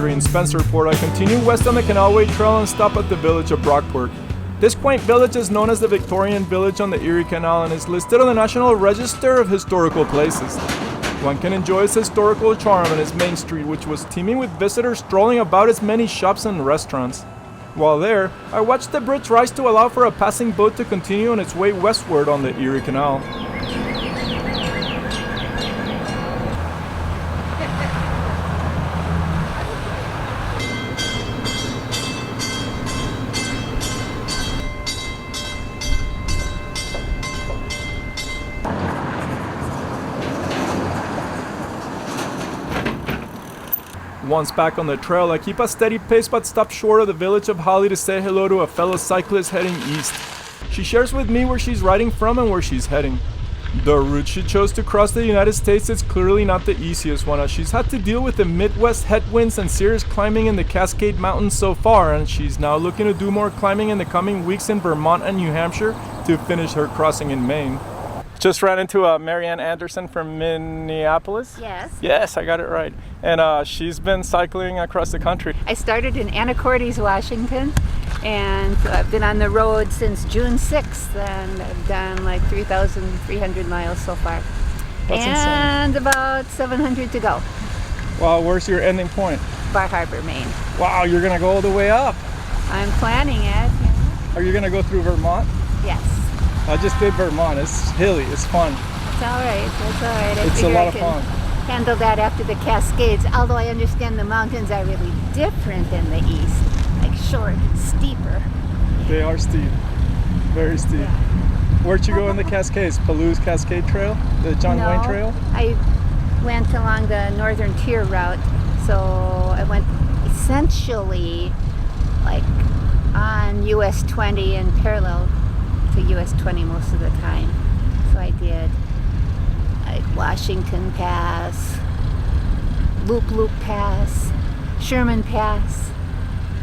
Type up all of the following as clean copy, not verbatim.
boundary in Spencerport, I continue west on the Canalway Trail and stop at the village of BROCKPORT. This quaint village is known as the Victorian Village on the Erie Canal and is listed on the National Register of Historical Places. One can enjoy its historical charm and its main street, which was teeming with visitors strolling about its many shops and restaurants. While there, I watched the bridge rise to allow for a passing boat to continue on its way westward on the Erie Canal. Once back on the trail, I keep a steady pace but stop short of the village of HOLLEY to say hello to a fellow cyclist heading east. She shares with me where she's riding from and where she's heading. The route she chose to cross the United States is clearly not the easiest one, as she's had to deal with the Midwest headwinds and serious climbing in the Cascade Mountains so far, and she's now looking to do more climbing in the coming weeks in Vermont and New Hampshire to finish her crossing in Maine. Just ran into Marianne Anderson from Minneapolis. Yes. Yes, I got it right. And she's been cycling across the country. I started in Anacortes, Washington, and I've been on the road since June 6th, and I've done like 3,300 miles so far. That's and insane. About 700 to go. Wow, where's your ending point? Bar Harbor, Maine. Wow, you're gonna go all the way up. I'm planning it. Are you gonna go through Vermont? Yes. I just did Vermont. It's hilly. It's fun. It's all right. It's all right. It's a lot of fun. Handle that after the Cascades, although I understand the mountains are really different in the east, like short, steeper. They are steep. Very steep. Yeah. Where'd you go in the Cascades? Palouse Cascade Trail? The John Wayne Trail? I went along the Northern Tier route, so I went essentially like on US 20 and parallel to US 20 most of the time. So I did like Washington Pass, Loop Pass, Sherman Pass,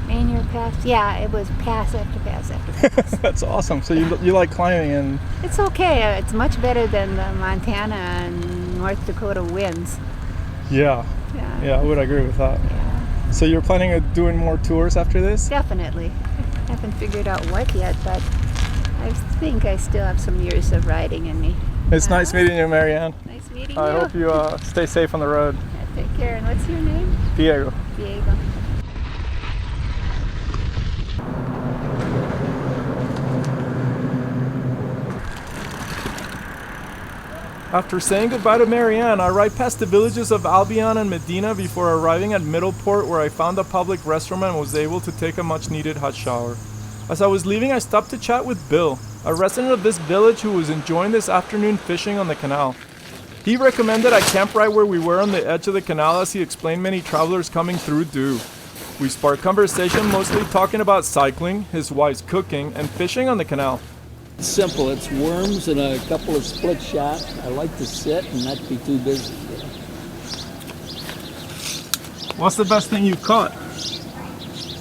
Rainier Pass. Yeah, it was pass after pass after pass. That's awesome. So you like climbing and... It's okay. It's much better than the Montana and North Dakota winds. Yeah, I would agree with that. Yeah. So you're planning on doing more tours after this? Definitely. I haven't figured out what yet, but I think I still have some years of riding in me. It's nice meeting you, Marianne. Nice meeting you. I hope you stay safe on the road. Yeah, take care. And what's your name? Diego. Diego. After saying goodbye to Marianne, I ride past the villages of Albion and Medina before arriving at Middleport, where I found a public restroom and was able to take a much needed hot shower. As I was leaving, I stopped to chat with Bill, a resident of this village who was enjoying this afternoon fishing on the canal. He recommended I camp right where we were on the edge of the canal, as he explained many travelers coming through do. We sparked conversation, mostly talking about cycling, his wife's cooking, and fishing on the canal. It's simple. It's worms and a couple of split shot. I like to sit and not be too busy. What's the best thing you've caught?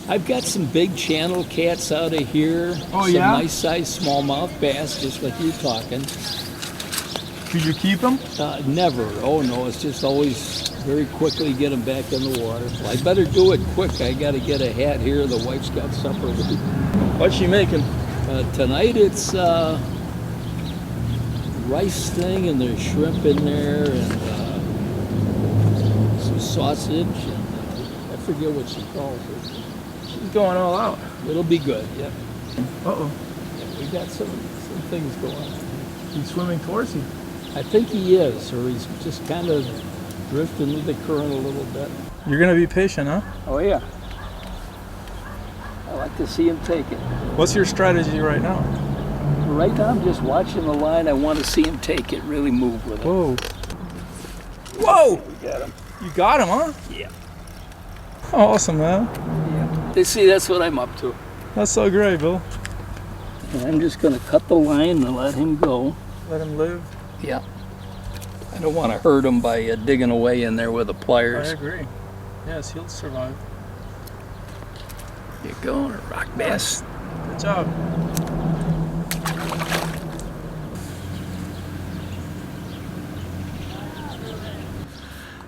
I've got some big channel cats out of here. Oh, some yeah? nice sized smallmouth bass, just like you're talking. Could you keep them? Never. Oh no, it's just always very quickly get them back in the water. Well, I better do it quick. I got to get a hat here. The wife's got supper with me. What's she making? Tonight it's rice thing, and there's shrimp in there, and some sausage, and I forget what she calls it. She's going all out. It'll be good, yeah. Uh-oh. Yeah, we got some things going on. He's swimming towards you. I think he is, or he's just kind of drifting with the current a little bit. You're going to be patient, huh? Oh, yeah. I like to see him take it. What's your strategy right now? Right now, I'm just watching the line. I want to see him take it, really move with it. Whoa. Whoa! We got him. You got him, huh? Yeah. Oh, awesome, man. Yeah. See, that's what I'm up to. That's so great, Bill. And I'm just going to cut the line and let him go. Let him live. Yeah. I don't want to hurt him by digging away in there with the pliers. I agree. Yes, he'll survive. There you go, a rock bass. Good job.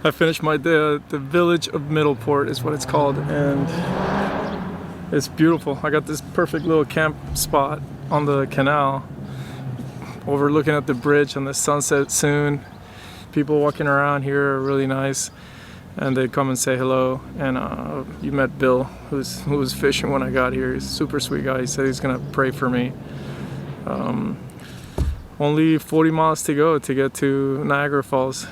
I finished my day at the village of Middleport is what it's called, and it's beautiful. I got this perfect little camp spot on the canal overlooking at the bridge and the sunset soon. People walking around here are really nice, and they come and say hello. And you met Bill, who was fishing when I got here. He's a super sweet guy. He said he's gonna pray for me. Only 40 miles to go to get to Niagara Falls.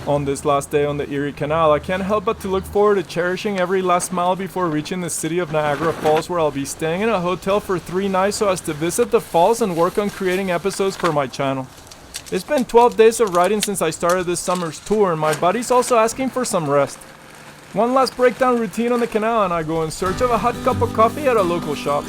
On this last day on the Erie Canal, I can't help but to look forward to cherishing every last mile before reaching the city of Niagara Falls, where I'll be staying in a hotel for 3 nights so as to visit the falls and work on creating episodes for my channel. It's been 12 days of riding since I started this summer's tour, and my body's also asking for some rest. One last breakdown routine on the canal and I go in search of a hot cup of coffee at a local shop.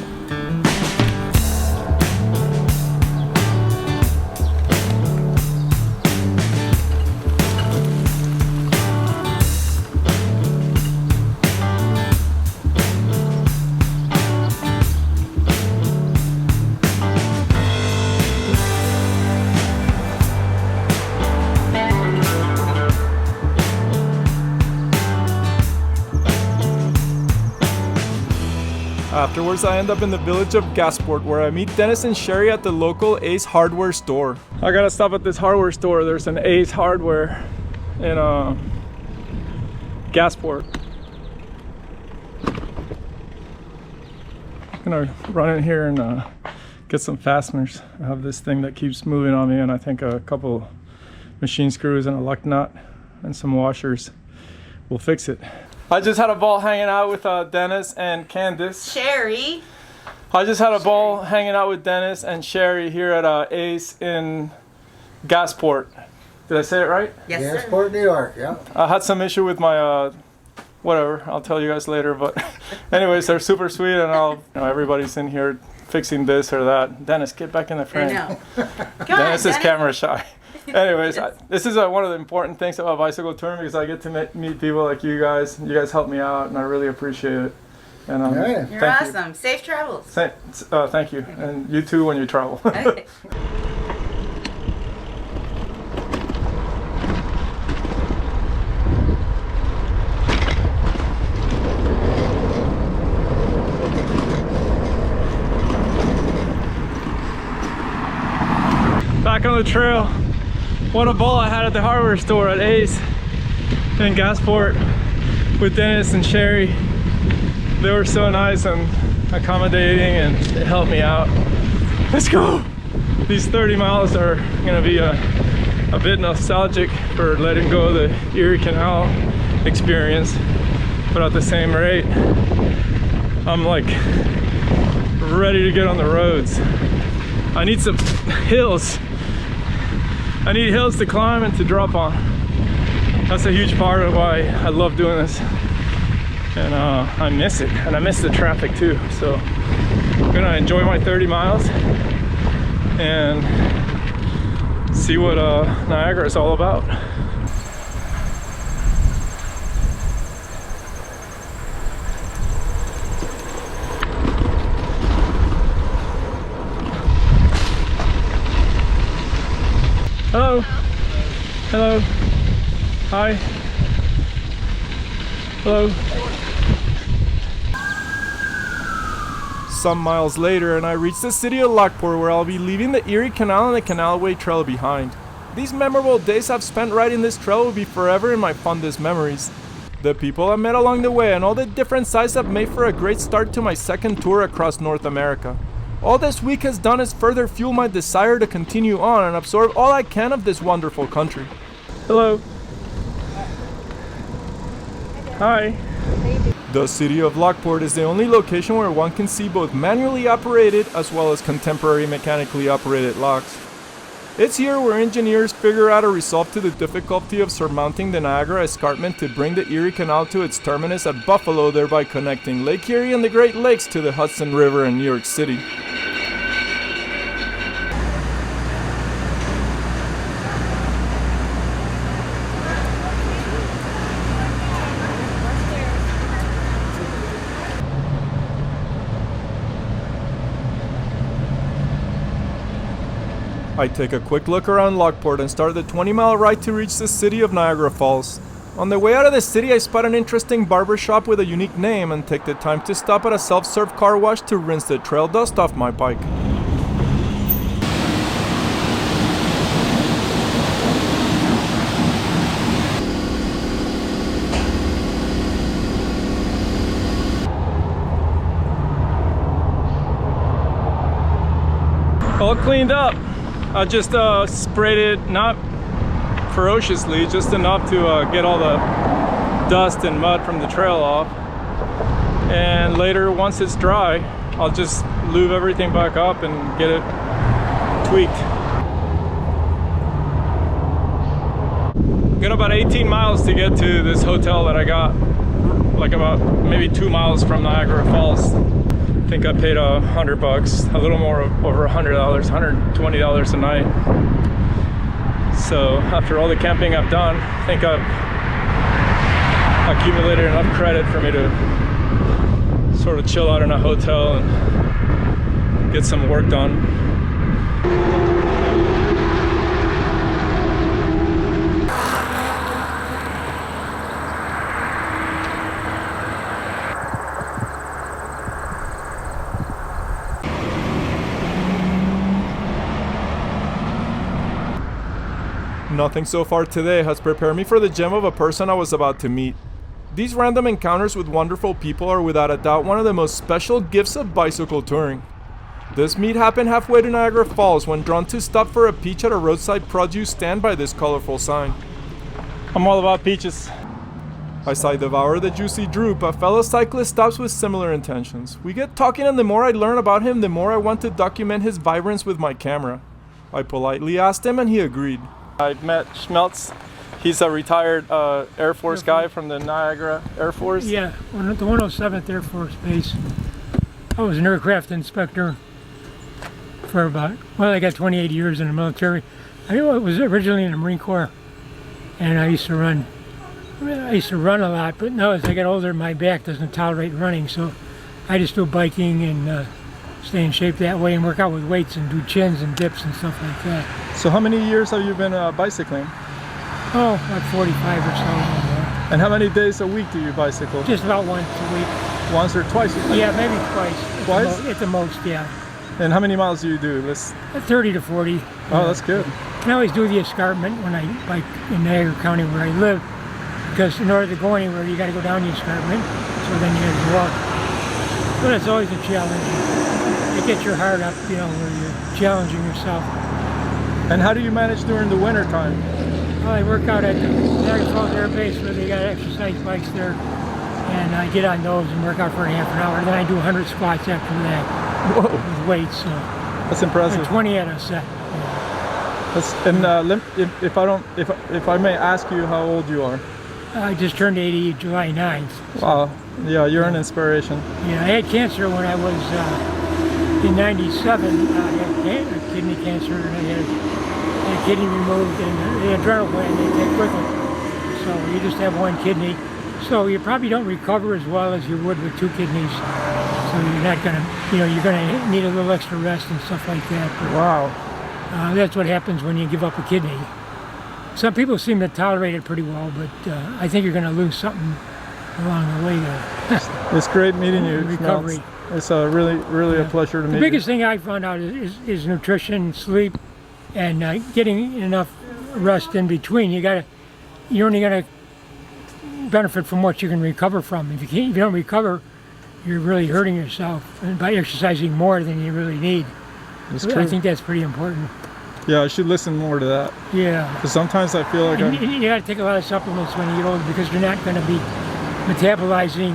Afterwards, I end up in the village of Gasport, where I meet Dennis and Sherry at the local Ace hardware store. I gotta stop at this hardware store. There's an Ace hardware in Gasport. I'm gonna run in here and get some fasteners. I have this thing that keeps moving on me, and I think a couple machine screws and a luck nut and some washers will fix it. I just had a ball hanging out with Dennis and Candace. Sherry. I just had a ball hanging out with Dennis and Sherry here at Ace in Gasport. Did I say it right? Yes, Gasport, New York, yeah. I had some issue with my, whatever, I'll tell you guys later, but anyways, they're super sweet, and everybody's in here fixing this or that. Dennis, get back in the frame. I know. Dennis is camera shy. Anyways, this is one of the important things about bicycle touring, because I get to meet people like you guys. You guys help me out, and I really appreciate it. And You're awesome. Safe travels. Thank you, and you too when you travel. Okay. Back on the trail. What a ball I had at the hardware store at Ace in Gasport with Dennis and Sherry. They were so nice and accommodating, and they helped me out. Let's go! These 30 miles are gonna be a bit nostalgic for letting go of the Erie Canal experience, but at the same rate, I'm like ready to get on the roads. I need some hills. I need hills to climb and to drop on. That's a huge part of why I love doing this. And I miss it, and I miss the traffic too. So I'm gonna enjoy my 30 miles and see what Niagara is all about. Hello. Hello. Hi. Hello. Some miles later, and I reach the city of Lockport, where I'll be leaving the Erie Canal and the Canalway trail behind. These memorable days I've spent riding this trail will be forever in my fondest memories. The people I met along the way and all the different sights have made for a great start to my second tour across North America. All this week has done is further fuel my desire to continue on and absorb all I can of this wonderful country. Hello. Hi. The city of Lockport is the only location where one can see both manually operated as well as contemporary mechanically operated locks. It's here where engineers figure out a resolve to the difficulty of surmounting the Niagara escarpment to bring the Erie Canal to its terminus at Buffalo, thereby connecting Lake Erie and the Great Lakes to the Hudson River in New York City. I take a quick look around Lockport and start the 20-mile ride to reach the city of Niagara Falls. On the way out of the city, I spot an interesting barber shop with a unique name and take the time to stop at a self-serve car wash to rinse the trail dust off my bike. All cleaned up. I just sprayed it, not ferociously, just enough to get all the dust and mud from the trail off. And later, once it's dry, I'll just lube everything back up and get it tweaked. Got about 18 miles to get to this hotel that I got, like about maybe 2 miles from Niagara Falls. I think I paid $100, a little more, over $100, $120 a night. So after all the camping I've done, I think I've accumulated enough credit for me to sort of chill out in a hotel and get some work done. Nothing so far today has prepared me for the gem of a person I was about to meet. These random encounters with wonderful people are without a doubt one of the most special gifts of bicycle touring. This meet happened halfway to Niagara Falls when drawn to stop for a peach at a roadside produce stand by this colorful sign. I'm all about peaches. As I devour the juicy drupe, a fellow cyclist stops with similar intentions. We get talking, and the more I learn about him, the more I want to document his vibrance with my camera. I politely asked him and he agreed. I met Schmeltz. He's a retired Air Force guy from the Niagara Air Force. Yeah, the 107th Air Force Base. I was an aircraft inspector for about, well, I got 28 years in the military. I was originally in the Marine Corps, and I used to run a lot, but now as I get older, my back doesn't tolerate running, so I just do biking and stay in shape that way and work out with weights and do chins and dips and stuff like that. So how many years have you been bicycling? Oh, about 45 or so. And how many days a week do you bicycle? Just about once a week. Once or twice? Yeah, maybe twice. Twice? At the most, yeah. And how many miles do you do? 30 to 40. Oh, that's good. I always do the escarpment when I bike in Niagara County where I live, because in order to go anywhere, you got to go down the escarpment, so then you got to walk. But it's always a challenge. You get your heart up, you know, where you're challenging yourself. And how do you manage during the winter time? Well, I work out at the Niagara Falls Air Base where they got exercise bikes there, and I get on those and work out for half an hour. Then I do 100 squats after that. Whoa. With weights. So that's impressive. 20 at a set. And if I may ask you how old you are? I just turned 80 July 9th. So, wow. Yeah, you're an inspiration. Yeah, I had cancer when I was in 97. I had kidney cancer, and I had a kidney removed, and the adrenal gland they take with it. So you just have one kidney. So you probably don't recover as well as you would with 2 kidneys. So you're not gonna, you're gonna need a little extra rest and stuff like that. But, wow. That's what happens when you give up a kidney. Some people seem to tolerate it pretty well, but I think you're gonna lose something along the way there. It's great meeting you. Recovery. It's really a pleasure to meet you. The biggest thing I found out is nutrition, sleep, and getting enough rest in between. You're only gonna benefit from what you can recover from. If you don't recover, you're really hurting yourself by exercising more than you really need. That's true. I think that's pretty important. Yeah, I should listen more to that. Yeah. Because sometimes I feel like you got to take a lot of supplements when you get older, because you're not going to be metabolizing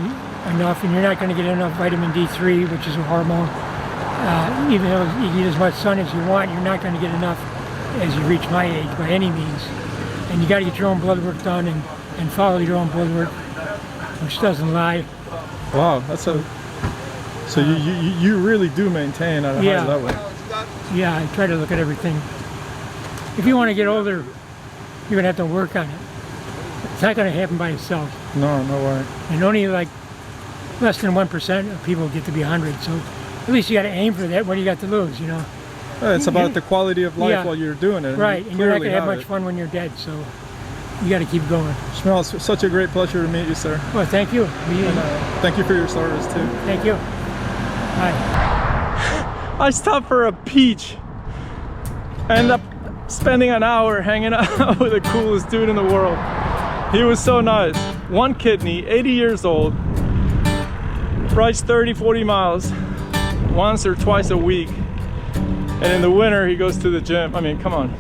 enough, and you're not going to get enough vitamin D3, which is a hormone. Even though you get as much sun as you want, you're not going to get enough as you reach my age by any means. And you got to get your own blood work done and follow your own blood work, which doesn't lie. Wow, that's a. So you really do maintain at a high level. Yeah, I try to look at everything. If you want to get older, you're gonna have to work on it. It's not gonna happen by itself. No way. And only like less than 1% of people get to be 100. So at least you got to aim for that. What do you got to lose, you know? It's about the quality of life while you're doing it. Right, and you're not gonna have much fun when you're dead. So you got to keep going. Shmuel, it's such a great pleasure to meet you, sir. Well, thank you. And, thank you for your service too. Thank you. Bye. I stopped for a peach. Ended up spending an hour hanging out with the coolest dude in the world. He was so nice. One kidney, 80 years old. Rides 30-40 miles once or twice a week. And in the winter, he goes to the gym. I mean, come on.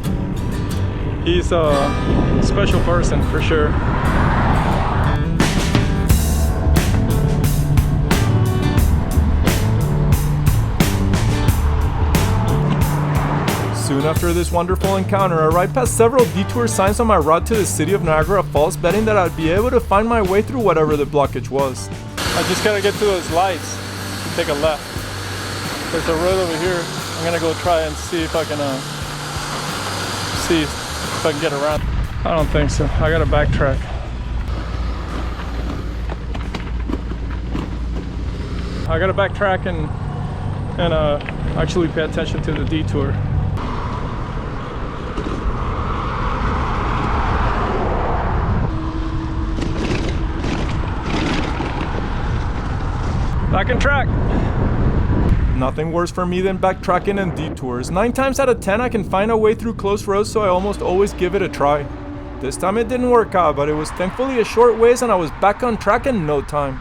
He's a special person for sure. Soon after this wonderful encounter, I ride past several detour signs on my route to the city of Niagara Falls, betting that I'd be able to find my way through whatever the blockage was. I just gotta get to those lights and take a left. There's a road over here. I'm gonna go try and see if I can get around. I don't think so. I gotta backtrack. I gotta backtrack and actually pay attention to the detour. Back on track. Nothing worse for me than backtracking and detours. 9 times out of 10 I can find a way through close roads, so I almost always give it a try. This time it didn't work out, but it was thankfully a short ways and I was back on track in no time.